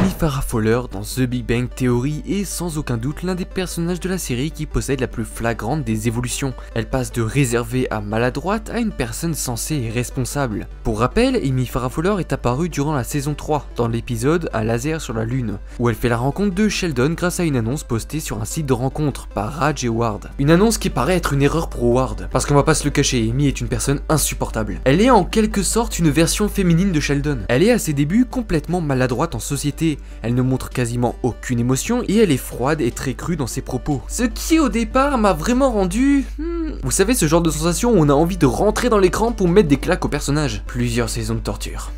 Amy Farrah Fowler dans The Big Bang Theory est sans aucun doute l'un des personnages de la série qui possède la plus flagrante des évolutions. Elle passe de réservée à maladroite à une personne sensée et responsable. Pour rappel, Amy Farrah Fowler est apparue durant la saison 3, dans l'épisode Un laser sur la lune, où elle fait la rencontre de Sheldon grâce à une annonce postée sur un site de rencontre par Raj et Howard. Une annonce qui paraît être une erreur pour Howard, parce qu'on va pas se le cacher, Amy est une personne insupportable. Elle est en quelque sorte une version féminine de Sheldon. Elle est à ses débuts complètement maladroite en société, elle ne montre quasiment aucune émotion et elle est froide et très crue dans ses propos. Ce qui au départ m'a vraiment rendu... Vous savez, ce genre de sensation où on a envie de rentrer dans l'écran pour mettre des claques au personnage. Plusieurs saisons de torture.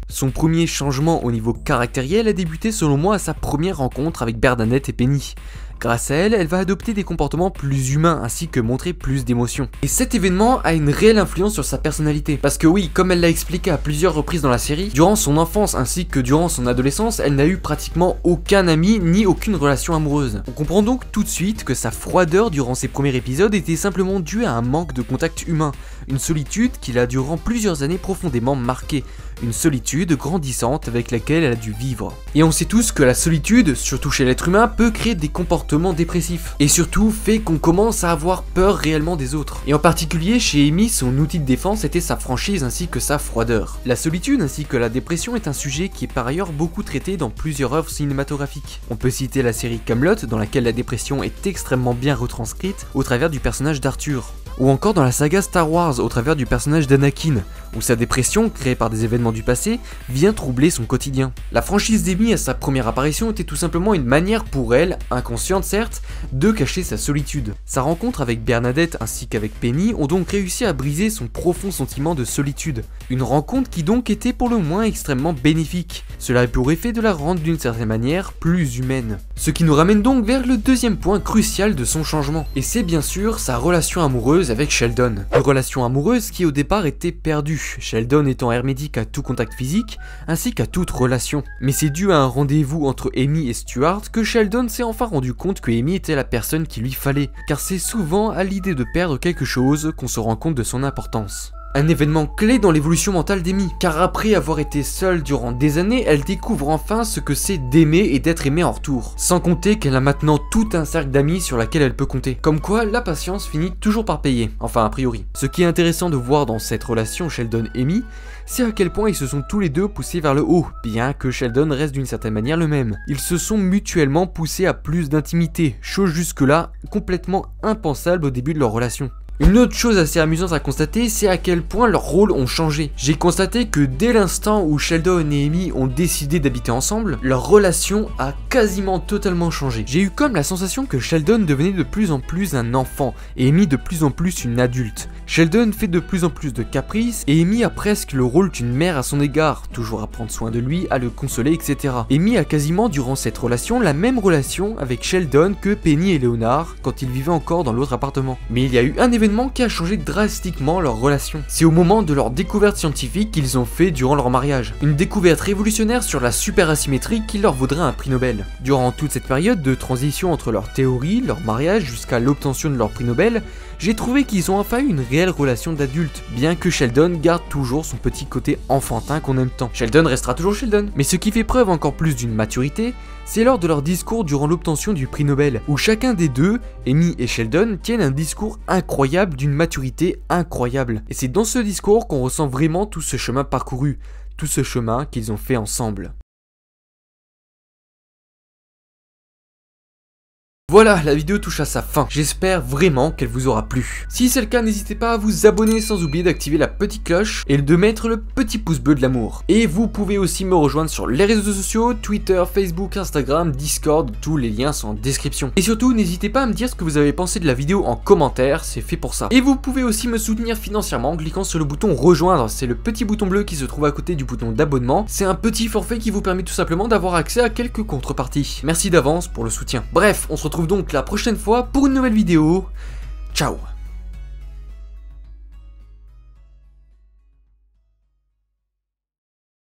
Son premier changement au niveau caractériel a débuté selon moi à sa première rencontre avec Bernadette et Penny. Grâce à elle, elle va adopter des comportements plus humains ainsi que montrer plus d'émotions. Et cet événement a une réelle influence sur sa personnalité. Parce que oui, comme elle l'a expliqué à plusieurs reprises dans la série, durant son enfance ainsi que durant son adolescence, elle n'a eu pratiquement aucun ami ni aucune relation amoureuse. On comprend donc tout de suite que sa froideur durant ses premiers épisodes était simplement due à un manque de contact humain, une solitude qui l'a durant plusieurs années profondément marquée. Une solitude grandissante avec laquelle elle a dû vivre. Et on sait tous que la solitude, surtout chez l'être humain, peut créer des comportements dépressifs. Et surtout fait qu'on commence à avoir peur réellement des autres. Et en particulier chez Amy, son outil de défense était sa franchise ainsi que sa froideur. La solitude ainsi que la dépression est un sujet qui est par ailleurs beaucoup traité dans plusieurs œuvres cinématographiques. On peut citer la série Camelot dans laquelle la dépression est extrêmement bien retranscrite au travers du personnage d'Arthur. Ou encore dans la saga Star Wars au travers du personnage d'Anakin, où sa dépression, créée par des événements du passé, vient troubler son quotidien. La franchise d'Amy à sa première apparition était tout simplement une manière pour elle, inconsciente certes, de cacher sa solitude. Sa rencontre avec Bernadette ainsi qu'avec Penny ont donc réussi à briser son profond sentiment de solitude. Une rencontre qui donc était pour le moins extrêmement bénéfique. Cela a pour effet de la rendre d'une certaine manière plus humaine. Ce qui nous ramène donc vers le deuxième point crucial de son changement. Et c'est bien sûr sa relation amoureuse avec Sheldon. Une relation amoureuse qui au départ était perdue, Sheldon étant hermétique à tout contact physique, ainsi qu'à toute relation. Mais c'est dû à un rendez-vous entre Amy et Stuart que Sheldon s'est enfin rendu compte que Amy était la personne qu'il lui fallait, car c'est souvent à l'idée de perdre quelque chose qu'on se rend compte de son importance. Un événement clé dans l'évolution mentale d'Amy, car après avoir été seule durant des années, elle découvre enfin ce que c'est d'aimer et d'être aimée en retour. Sans compter qu'elle a maintenant tout un cercle d'amis sur laquelle elle peut compter. Comme quoi, la patience finit toujours par payer, enfin a priori. Ce qui est intéressant de voir dans cette relation Sheldon-Amy, c'est à quel point ils se sont tous les deux poussés vers le haut, bien que Sheldon reste d'une certaine manière le même. Ils se sont mutuellement poussés à plus d'intimité, chose jusque-là complètement impensable au début de leur relation. Une autre chose assez amusante à constater, c'est à quel point leurs rôles ont changé. J'ai constaté que dès l'instant où Sheldon et Amy ont décidé d'habiter ensemble, leur relation a quasiment totalement changé. J'ai eu comme la sensation que Sheldon devenait de plus en plus un enfant et Amy de plus en plus une adulte. Sheldon fait de plus en plus de caprices et Amy a presque le rôle d'une mère à son égard, toujours à prendre soin de lui, à le consoler, etc. Amy a quasiment durant cette relation la même relation avec Sheldon que Penny et Leonard quand ils vivaient encore dans l'autre appartement. Mais il y a eu un événement qui a changé drastiquement leur relation. C'est au moment de leur découverte scientifique qu'ils ont fait durant leur mariage. Une découverte révolutionnaire sur la superasymétrie qui leur vaudra un prix Nobel. Durant toute cette période de transition entre leur théorie, leur mariage jusqu'à l'obtention de leur prix Nobel, j'ai trouvé qu'ils ont enfin eu une réelle relation d'adulte, bien que Sheldon garde toujours son petit côté enfantin qu'on aime tant. Sheldon restera toujours Sheldon. Mais ce qui fait preuve encore plus d'une maturité, c'est lors de leur discours durant l'obtention du prix Nobel, où chacun des deux, Amy et Sheldon, tiennent un discours incroyable d'une maturité incroyable. Et c'est dans ce discours qu'on ressent vraiment tout ce chemin parcouru, tout ce chemin qu'ils ont fait ensemble. Voilà, la vidéo touche à sa fin. J'espère vraiment qu'elle vous aura plu. Si c'est le cas, n'hésitez pas à vous abonner sans oublier d'activer la petite cloche et de mettre le petit pouce bleu de l'amour. Et vous pouvez aussi me rejoindre sur les réseaux sociaux, Twitter, Facebook, Instagram, Discord, tous les liens sont en description. Et surtout, n'hésitez pas à me dire ce que vous avez pensé de la vidéo en commentaire, c'est fait pour ça. Et vous pouvez aussi me soutenir financièrement en cliquant sur le bouton rejoindre, c'est le petit bouton bleu qui se trouve à côté du bouton d'abonnement. C'est un petit forfait qui vous permet tout simplement d'avoir accès à quelques contreparties. Merci d'avance pour le soutien. Bref, on se retrouve donc la prochaine fois pour une nouvelle vidéo. Ciao!